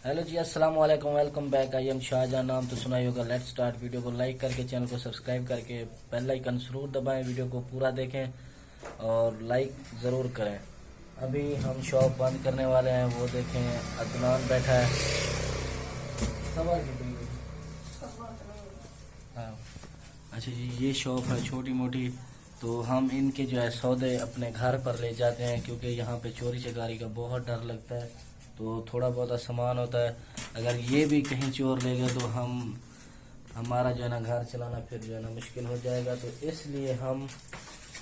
Hello ji, अस्सलाम वालेकुम। Welcome back. I am Shahjahan. नाम तो सुना ही होगा। Let's start. वीडियो को लाइक करके चैनल को सब्सक्राइब करके बेल आइकन जरूर दबाएं। वीडियो को पूरा देखें और लाइक ज़रूर करें। अभी हम शॉप बंद करने वाले हैं। वो देखें, अदनान बैठा है। हाँ, अच्छा जी, ये शॉप है छोटी मोटी। तो हम इनके जो है सौदे अपने घर पर ले जाते हैं, क्योंकि यहाँ पे चोरी चकारी का बहुत डर लगता है। तो थोड़ा बहुत सामान होता है, अगर ये भी कहीं चोर ले गए तो हमारा जो है ना घर चलाना फिर जो है ना मुश्किल हो जाएगा। तो इसलिए हम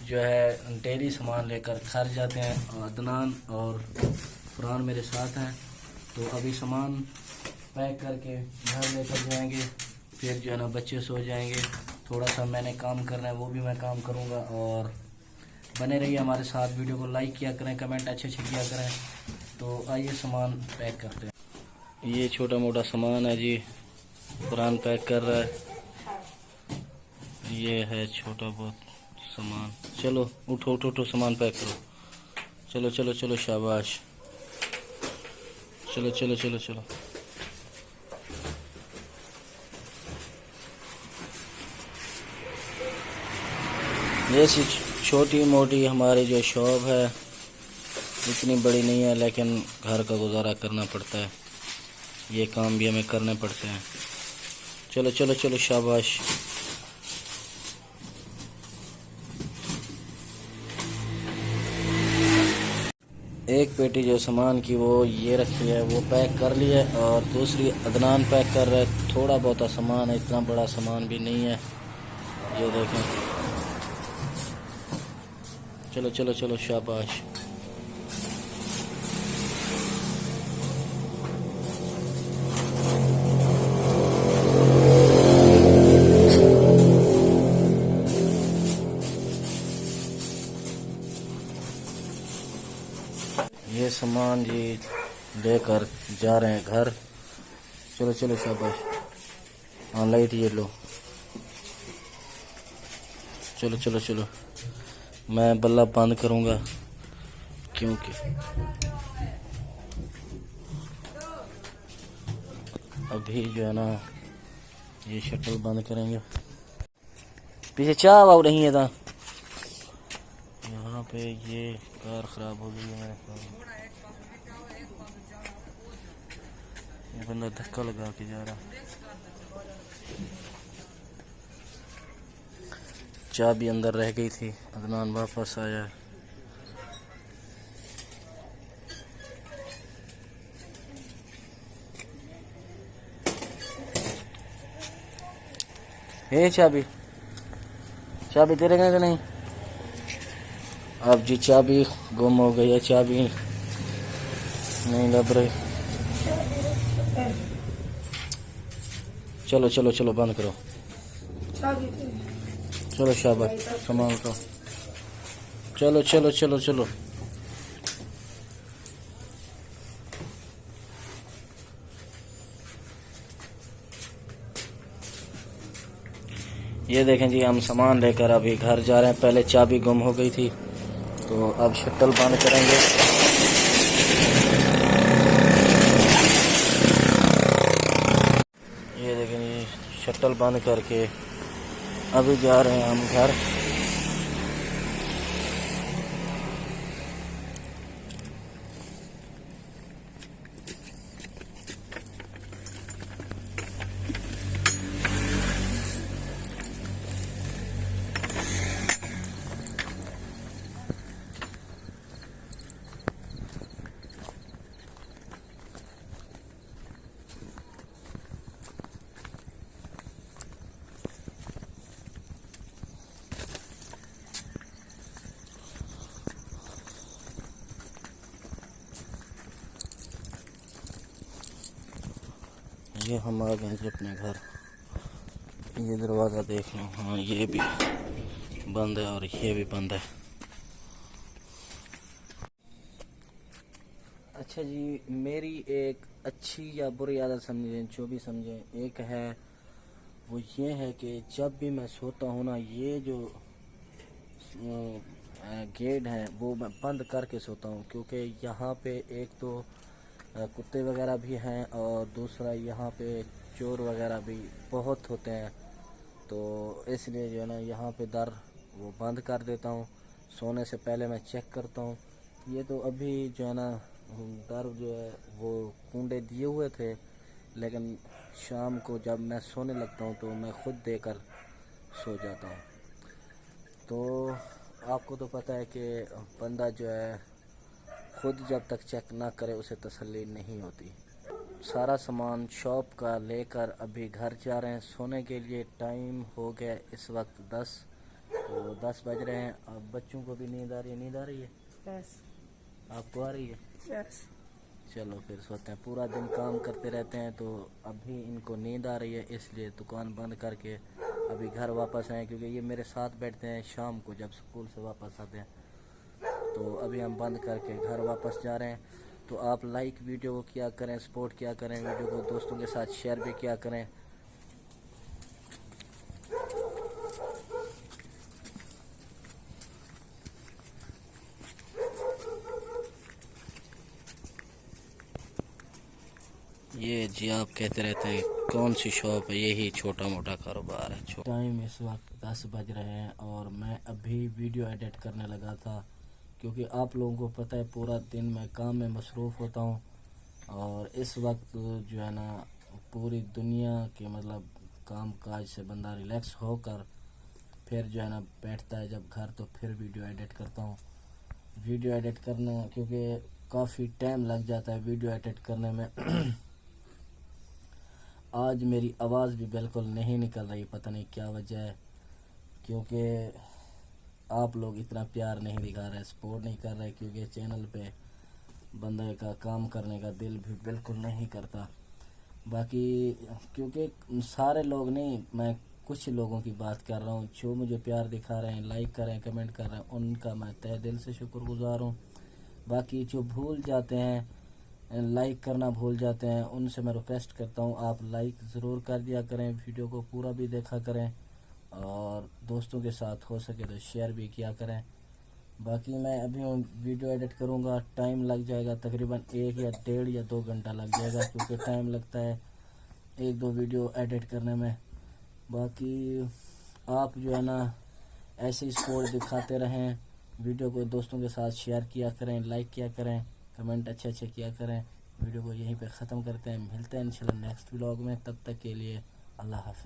जो है डेली सामान लेकर घर जाते हैं। और अदनान और फरहान मेरे साथ हैं। तो अभी सामान पैक करके घर लेकर जाएंगे, फिर जो है ना बच्चे सो जाएंगे। थोड़ा सा मैंने काम करना है, वो भी मैं काम करूँगा। और बने रहिए हमारे साथ। वीडियो को लाइक किया करें, कमेंट अच्छे अच्छे किया करें। तो आइए सामान पैक करते हैं। ये छोटा मोटा सामान है जी, फरहान पैक कर रहा है। ये है छोटा बहुत सामान। चलो उठो उठो उठो, सामान पैक करो। चलो चलो चलो, शाबाश। चलो चलो चलो चलो। ये छोटी मोटी हमारी जो शॉप है, इतनी बड़ी नहीं है, लेकिन घर का गुजारा करना पड़ता है। ये काम भी हमें करने पड़ते हैं। चलो चलो चलो, शाबाश। एक पेटी जो सामान की वो ये रखी है, वो पैक कर ली है। और दूसरी अदनान पैक कर रहा है। थोड़ा बहुत सामान है, इतना बड़ा सामान भी नहीं है। ये देखें। चलो चलो चलो, शाबाश। ये सामान जी लेकर जा रहे हैं घर। चलो चलो, शाबाश। हाँ, लाइट ये लो। चलो चलो चलो, मैं बल्ला बंद करूँगा क्योंकि अभी जो है ना ये शटल बंद करेंगे। पीछे चाह वाव नहीं है था। यहाँ पे ये कार ख़राब हो गई है मेरे ख्याल। ये बंदा धक्का लगा के जा रहा। चाबी अंदर रह गई थी। अदनान वापस आया। हे चाबी, चाबी तेरे कहाँ नहीं? अब जी चाबी गुम हो गई है। चाबी नहीं लग रही। चलो चलो चलो, बंद करो। चलो शाबाश, सामान उठाओ। चलो चलो चलो चलो। ये देखें जी, हम सामान लेकर अभी घर जा रहे हैं। पहले चाबी गुम हो गई थी, तो अब शटल बंद करेंगे। ये देखें जी, शटल बंद करके अभी जा रहे हैं हम घर। ये हम आ गए थे अपने घर। ये दरवाज़ा देख लो। हाँ, ये भी बंद है और ये भी बंद है। अच्छा जी, मेरी एक अच्छी या बुरी आदत समझें, जो भी समझें, एक है वो ये है कि जब भी मैं सोता हूँ ना, ये जो गेट है वो मैं बंद करके सोता हूँ। क्योंकि यहाँ पे एक तो कुत्ते वगैरह भी हैं, और दूसरा यहाँ पे चोर वगैरह भी बहुत होते हैं। तो इसलिए जो है ना यहाँ पे दर वो बंद कर देता हूँ। सोने से पहले मैं चेक करता हूँ। ये तो अभी जो है ना दर जो है वो कुंडे दिए हुए थे, लेकिन शाम को जब मैं सोने लगता हूँ तो मैं खुद देकर सो जाता हूँ। तो आपको तो पता है कि बंदा जो है खुद जब तक चेक ना करे उसे तसल्ली नहीं होती। सारा सामान शॉप का लेकर अभी घर जा रहे हैं सोने के लिए। टाइम हो गया इस वक्त 10, तो 10 बज रहे हैं। अब बच्चों को भी नींद आ रही है। नींद आ रही है? यस। आपको आ रही है? यस। चलो फिर सोते हैं। पूरा दिन काम करते रहते हैं, तो अभी इनको नींद आ रही है, इसलिए दुकान बंद करके अभी घर वापस आए, क्योंकि ये मेरे साथ बैठते हैं शाम को जब स्कूल से वापस आते हैं। तो अभी हम बंद करके घर वापस जा रहे हैं। तो आप लाइक वीडियो को किया करें, सपोर्ट किया करें, वीडियो को दोस्तों के साथ शेयर भी किया करें। ये जी आप कहते रहते हैं कौन सी शॉप है, यही छोटा मोटा कारोबार है। टाइम इस वक्त 10 बज रहे हैं और मैं अभी वीडियो एडिट करने लगा था, क्योंकि आप लोगों को पता है पूरा दिन मैं काम में मसरूफ़ होता हूँ। और इस वक्त जो है ना पूरी दुनिया के मतलब काम काज से बंदा रिलैक्स होकर फिर जो है ना बैठता है जब घर, तो फिर वीडियो एडिट करता हूँ। वीडियो एडिट करना क्योंकि काफ़ी टाइम लग जाता है वीडियो एडिट करने में। आज मेरी आवाज़ भी बिल्कुल नहीं निकल रही, पता नहीं क्या वजह है, क्योंकि आप लोग इतना प्यार नहीं दिखा रहे, सपोर्ट नहीं कर रहे, क्योंकि चैनल पे बंदे का काम करने का दिल भी बिल्कुल नहीं करता। बाकी क्योंकि सारे लोग नहीं, मैं कुछ लोगों की बात कर रहा हूँ जो मुझे प्यार दिखा रहे हैं, लाइक कर रहे हैं, कमेंट कर रहे हैं, उनका मैं तहे दिल से शुक्रगुजार हूँ। बाकी जो भूल जाते हैं, लाइक करना भूल जाते हैं, उनसे मैं रिक्वेस्ट करता हूँ आप लाइक ज़रूर कर दिया करें, वीडियो को पूरा भी देखा करें, और दोस्तों के साथ हो सके तो शेयर भी किया करें। बाकी मैं अभी वीडियो एडिट करूँगा, टाइम लग जाएगा तकरीबन 1 या 1.5 या 2 घंटा लग जाएगा, क्योंकि टाइम लगता है 1-2 वीडियो एडिट करने में। बाकी आप जो है ना ऐसे ही सपोर्ट दिखाते रहें, वीडियो को दोस्तों के साथ शेयर किया करें, लाइक किया करें, कमेंट अच्छे अच्छे किया करें। वीडियो को यहीं पे ख़त्म करते हैं, मिलते हैं इंशाल्लाह नेक्स्ट व्लॉग में। तब तक के लिए अल्लाह हाफ़िज़।